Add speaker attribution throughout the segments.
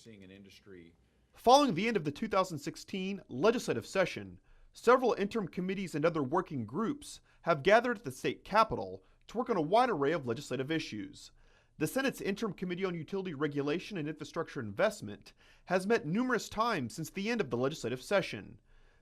Speaker 1: seeing an industry.
Speaker 2: Following the end of the 2016 legislative session, several interim committees and other working groups have gathered at the state capitol to work on a wide array of legislative issues. The Senate's Interim Committee on Utility Regulation and Infrastructure Investment has met numerous times since the end of the legislative session.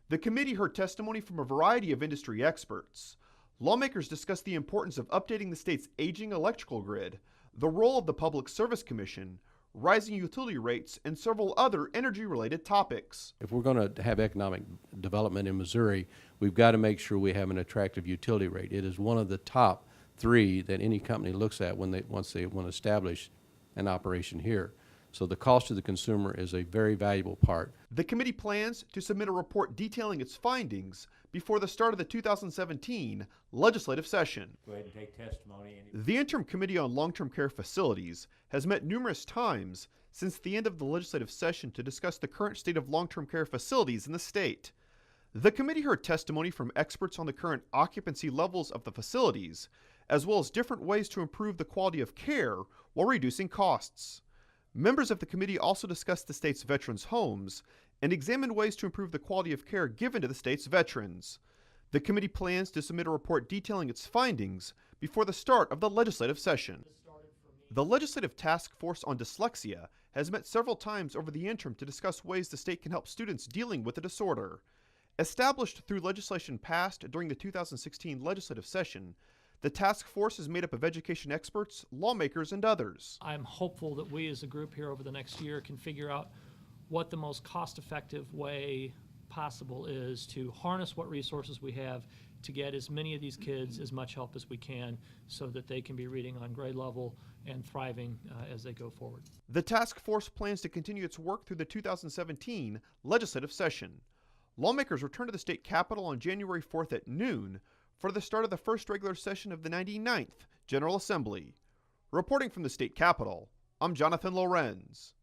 Speaker 2: The committee heard testimony from a variety of industry experts. Lawmakers discussed the importance of updating the state's aging electrical grid, the role of the Public Service Commission, rising utility rates, and several other energy-related topics.
Speaker 3: If we're going to have economic development in Missouri, we've got to make sure we have an attractive utility rate. It is one of the top three that any company looks at once they want to establish an operation here. So the cost to the consumer is a very valuable part.
Speaker 2: The committee plans to submit a report detailing its findings before the start of the 2017 legislative session.
Speaker 4: Go ahead and take testimony.
Speaker 2: The Interim Committee on Long-Term Care Facilities has met numerous times since the end of the legislative session to discuss the current state of long-term care facilities in the state. The committee heard testimony from experts on the current occupancy levels of the facilities, as well as different ways to improve the quality of care while reducing costs. Members of the committee also discussed the state's veterans' homes and examined ways to improve the quality of care given to the state's veterans. The committee plans to submit a report detailing its findings before the start of the legislative session. The Legislative Task Force on Dyslexia has met several times over the interim to discuss ways the state can help students dealing with the disorder. Established through legislation passed during the 2016 legislative session, the task force is made up of education experts, lawmakers, and others.
Speaker 5: I'm hopeful that we as a group here over the next year can figure out what the most cost-effective way possible is to harness what resources we have to get as many of these kids as much help as we can so that they can be reading on grade level and thriving as they go forward.
Speaker 2: The task force plans to continue its work through the 2017 legislative session. Lawmakers return to the state capitol on January 4th at noon for the start of the first regular session of the 99th General Assembly. Reporting from the state capitol, I'm Jonathan Lorenz.